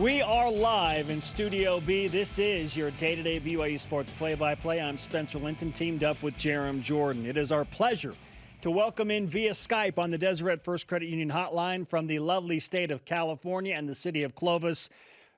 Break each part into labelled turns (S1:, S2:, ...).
S1: We are live in Studio B. This is your day-to-day BYU Sports play-by-play. I'm Spencer Linton, teamed up with Jarom Jordan. It is our pleasure to welcome in via Skype on the Deseret First Credit Union hotline from the lovely state of California and the city of Clovis,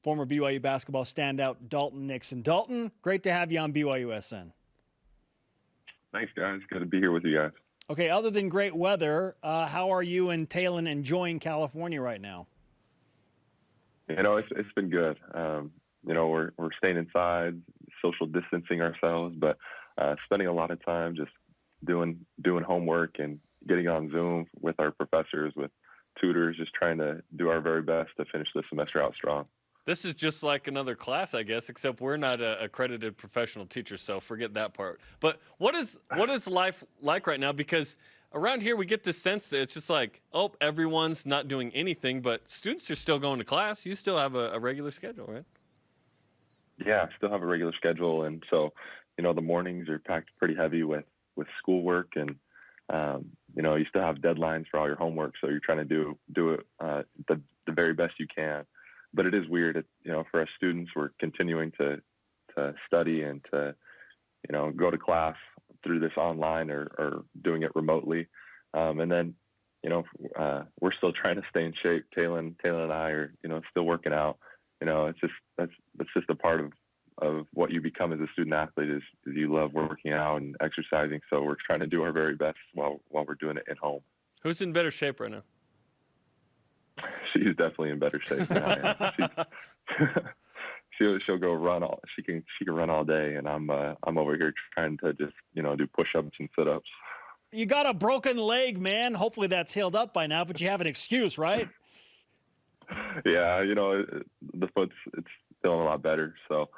S1: former BYU basketball standout Dalton Nixon. Dalton, great to have you on BYUSN.
S2: Thanks, guys. Good to be here with you guys.
S1: Okay, other than great weather, how are you and Talon enjoying California right now?
S2: You know, it's been good. You know, we're staying inside, social distancing ourselves, but spending a lot of time just doing homework and getting on Zoom with our professors, with tutors, just trying to do our very best to finish this semester out strong.
S3: This is just like another class, I guess, except we're not accredited professional teachers, so forget that part. But what is life like right now? Because around here we get this sense that it's just like, oh, everyone's not doing anything, but students are still going to class. You still have a regular schedule, right?
S2: Yeah, I still have a regular schedule, and so, you know, the mornings are packed pretty heavy with schoolwork, and you know, you still have deadlines for all your homework, so you're trying to do it the very best you can. But it is weird, you know, for us students, we're continuing to study and to, you know, go to class through this online or doing it remotely. And then, you know, we're still trying to stay in shape. Talon and I are, you know, still working out. You know, that's just a part of what you become as a student athlete is you love working out and exercising. So we're trying to do our very best while we're doing it at home.
S3: Who's in better shape right now?
S2: She's definitely in better shape than I am. She'll go run all. She can run all day, and I'm over here trying to just, you know, do push-ups and sit-ups.
S1: You got a broken leg, man. Hopefully that's healed up by now, but you have an excuse, right?
S2: Yeah, you know, the foot's it's feeling a lot better, so,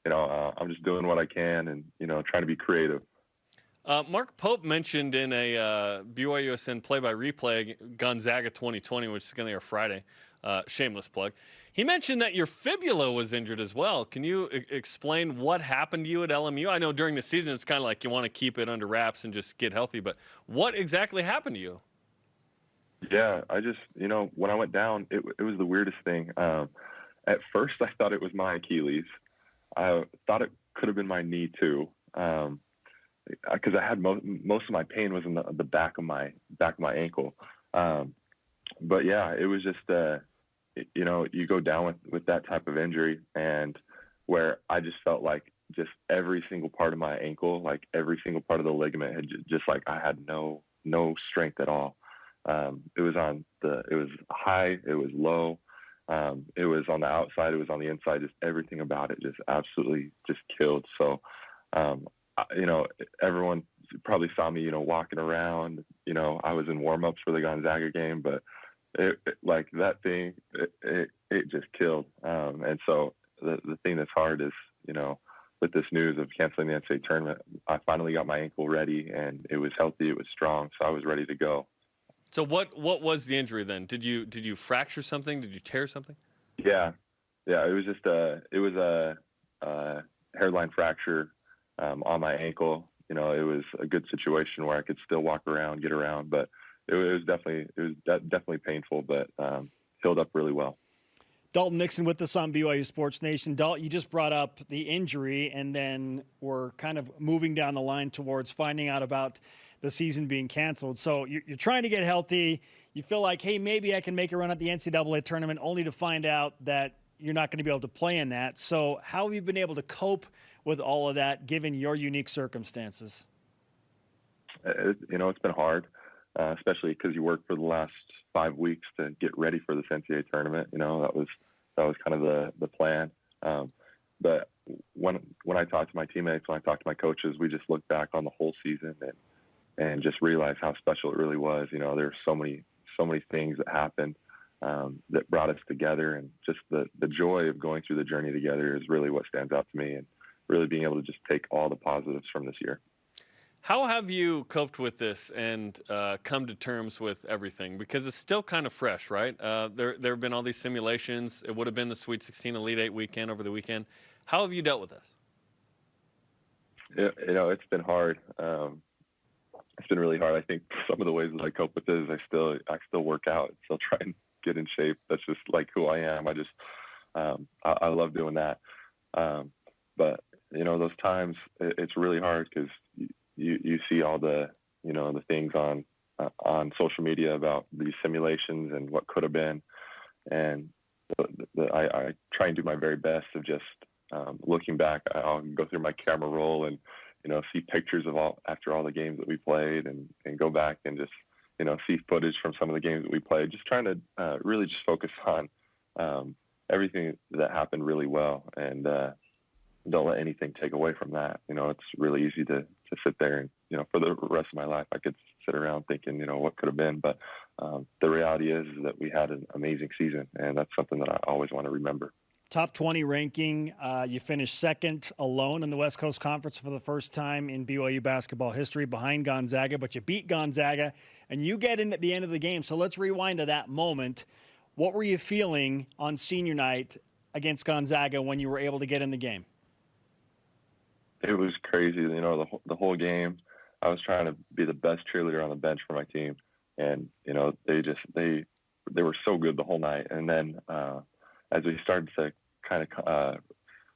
S2: you know, I'm just doing what I can and, you know, trying to be creative.
S3: Mark Pope mentioned in a BYUSN play-by-replay Gonzaga 2020, which is going to air Friday, shameless plug. He mentioned that your fibula was injured as well. Can you explain what happened to you at LMU? I know during the season it's kind of like you want to keep it under wraps and just get healthy, but what exactly happened to you?
S2: Yeah, I just, you know, when I went down, it was the weirdest thing. At first, I thought it was my Achilles. I thought it could have been my knee too. Because I had most of my pain was in the back of my ankle, but yeah, it was just you know, you go down with that type of injury, and where I just felt like just every single part of my ankle, like every single part of the ligament had just like I had no strength at all. It was high, it was low, it was on the outside, it was on the inside, just everything about it just absolutely just killed. So. You know, everyone probably saw me, you know, walking around. You know, I was in warm-ups for the Gonzaga game, but like that thing, it just killed. And so the thing that's hard is, you know, with this news of canceling the NCAA tournament, I finally got my ankle ready, and it was healthy, it was strong, so I was ready to go.
S3: So what was the injury then? Did you fracture something? Did you tear something?
S2: Yeah, it was just a hairline fracture. On my ankle. You know, it was a good situation where I could still walk around, get around, but it was definitely painful, but healed up really well.
S1: Dalton Nixon with us on BYU Sports Nation. Dalton, you just brought up the injury, and then we're kind of moving down the line towards finding out about the season being canceled. So you're trying to get healthy. You feel like, hey, maybe I can make a run at the NCAA tournament, only to find out that you're not going to be able to play in that. So how have you been able to cope with all of that, given your unique circumstances?
S2: You know, it's been hard, especially because you worked for the last 5 weeks to get ready for this NCAA tournament. You know, that was kind of the plan. But when I talked to my teammates, when I talked to my coaches, we just looked back on the whole season and just realized how special it really was. You know, there were so many things that happened that brought us together, and just the joy of going through the journey together is really what stands out to me, and really being able to just take all the positives from this year.
S3: How have you coped with this and come to terms with everything? Because it's still kind of fresh, right? There have been all these simulations. It would have been the Sweet 16 Elite 8 weekend over the weekend. How have you dealt with this?
S2: You know, it's been hard. It's been really hard. I think some of the ways that I cope with it is I still work out, still try and get in shape. That's just like who I am. I love doing that. But those times it's really hard because you see all the the things on social media about these simulations and what could have been, and I try and do my very best of just looking back. I'll go through my camera roll and see pictures of after all the games that we played, and go back and just see footage from some of the games that we played. Just trying to really just focus on everything that happened really well, and don't let anything take away from that. It's really easy to sit there and for the rest of my life I could sit around thinking what could have been, but the reality is that we had an amazing season, and that's something that I always want to remember.
S1: Top 20 ranking. You finished second alone in the West Coast Conference for the first time in BYU basketball history, behind Gonzaga, but you beat Gonzaga, and you get in at the end of the game. So let's rewind to that moment. What were you feeling on senior night against Gonzaga when you were able to get in the game?
S2: It was crazy. The whole game, I was trying to be the best cheerleader on the bench for my team, and they were so good the whole night. And then as we started to kind of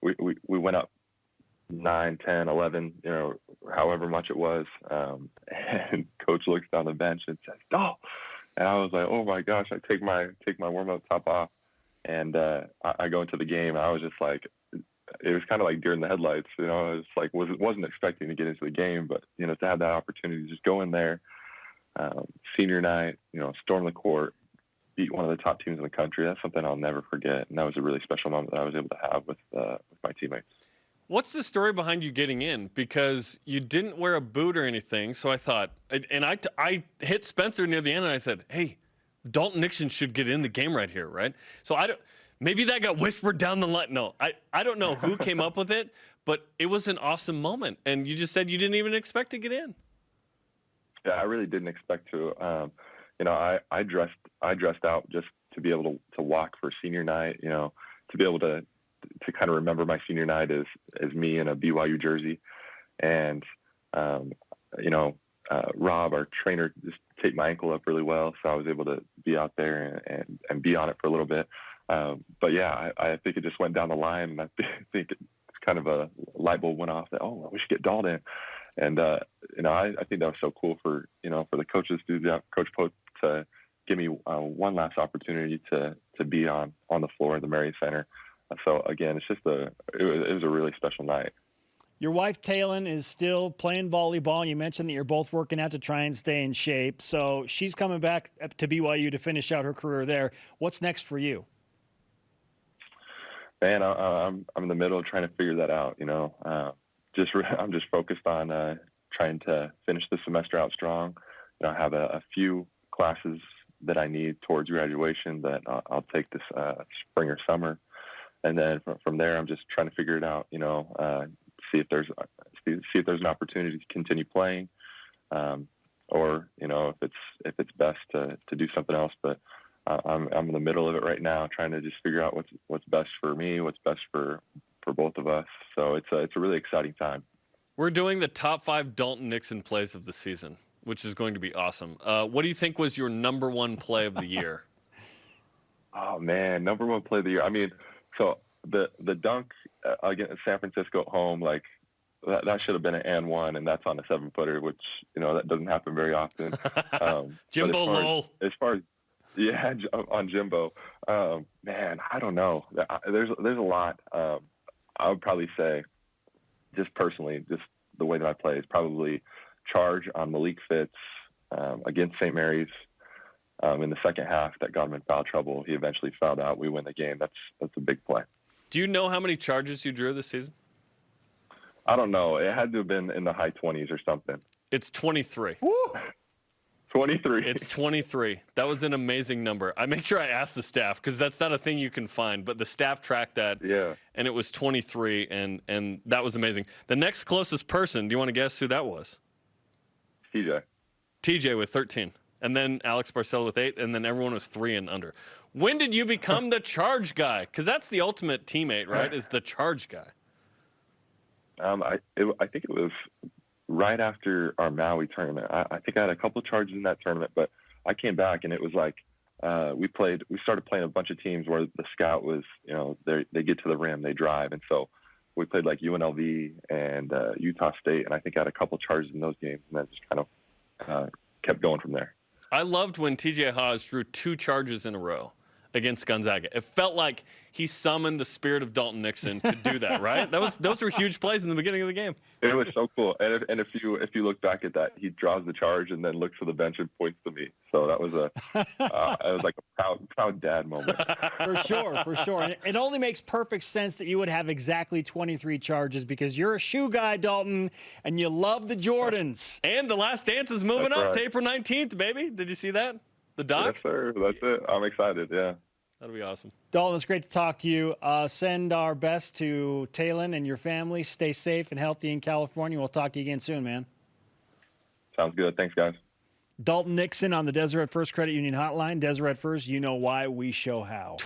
S2: we went up 9, 10, 11, however much it was, and coach looks down the bench and says, "Oh," and I was like, "Oh my gosh!" I take my warm-up top off, and I go into the game. And I was just like, it was kind of like deer in the headlights. I was like, wasn't expecting to get into the game, but to have that opportunity to just go in there, senior night, storm the court, beat one of the top teams in the country. That's something I'll never forget, and that was a really special moment that I was able to have with my teammates.
S3: What's the story behind you getting in? Because you didn't wear a boot or anything, so I thought, and I hit Spencer near the end, and I said, "Hey, Dalton Nixon should get in the game right here, right?" So maybe that got whispered down the line. No, I don't know who came up with it, but it was an awesome moment, and you just said you didn't even expect to get in.
S2: Yeah, I really didn't expect to. I dressed out just to be able to walk for senior night, to be able to kind of remember my senior night as me in a BYU jersey. And, Rob, our trainer, just taped my ankle up really well, so I was able to be out there and be on it for a little bit. But yeah, I think it just went down the line, and I think it's kind of a light bulb went off that, oh, we should get Dalton. And, I think that was so cool for the coaches to do that, Coach Pope, to give me one last opportunity to be on the floor at the Marriott Center. So again, it's just it was a really special night.
S1: Your wife, Taylin, is still playing volleyball. You mentioned that you're both working out to try and stay in shape. So she's coming back to BYU to finish out her career there. What's next for you?
S2: Man, I'm in the middle of trying to figure that out. I'm just focused on trying to finish the semester out strong. I have a few classes that I need towards graduation that I'll take this spring or summer, and then from there I'm just trying to figure it out. See if there's an opportunity to continue playing, or if it's best to do something else. But I'm in the middle of it right now, trying to just figure out what's best for me, what's best for both of us. So it's a really exciting time.
S3: We're doing the top 5 Dalton Nixon plays of the season, which is going to be awesome. What do you think was your number 1 play of the year?
S2: Oh man, number 1 play of the year. I mean, so the dunk against San Francisco at home, like that should have been an and one, and that's on a 7-footer, which that doesn't happen very often.
S3: Jimbo Lowell.
S2: As far as yeah, on Jimbo, man, I don't know. There's a lot. I would probably say, just personally, just the way that I play is probably charge on Malik Fitz against St. Mary's in the second half that got him in foul trouble. He eventually fouled out. We win the game. That's a big play. Do
S3: you know how many charges you drew this season?
S2: I don't know. It had to have been in the high 20s or something.
S3: It's 23.
S1: Woo!
S2: 23.
S3: It's 23. That was an amazing number. I make sure I ask the staff because that's not a thing you can find, but the staff tracked that.
S2: Yeah.
S3: And it was 23, and that was amazing. The next closest person, do you want to guess who that was? TJ with 13. And then Alex Barcelo with 8, and then everyone was 3 and under. When did you become the charge guy? Because that's the ultimate teammate, right, is the charge guy.
S2: I think it was right after our Maui tournament. I think I had a couple of charges in that tournament, but I came back and it was like we started playing a bunch of teams where the scout was, they get to the rim, they drive. And so we played like UNLV and Utah State. And I think I had a couple charges in those games, and then just kind of kept going from there.
S3: I loved when TJ Haws drew 2 charges in a row against Gonzaga. It felt like he summoned the spirit of Dalton Nixon to do that, right? Those were huge plays in the beginning of the game.
S2: It was so cool. And if you look back at that, he draws the charge and then looks to the bench and points to me. So that was it was like a proud dad moment.
S1: For sure. And it only makes perfect sense that you would have exactly 23 charges because you're a shoe guy, Dalton, and you love the Jordans.
S3: And The Last Dance is moving
S2: That's
S3: up
S2: right.
S3: to April 19th, baby. Did you see that? The doc?
S2: Yes, sir. That's it. I'm excited. Yeah.
S3: That'll be awesome.
S1: Dalton, it's great to talk to you. Send our best to Talon and your family. Stay safe and healthy in California. We'll talk to you again soon, man.
S2: Sounds good. Thanks, guys.
S1: Dalton Nixon on the Deseret First Credit Union Hotline. Deseret First, you know why, we show how.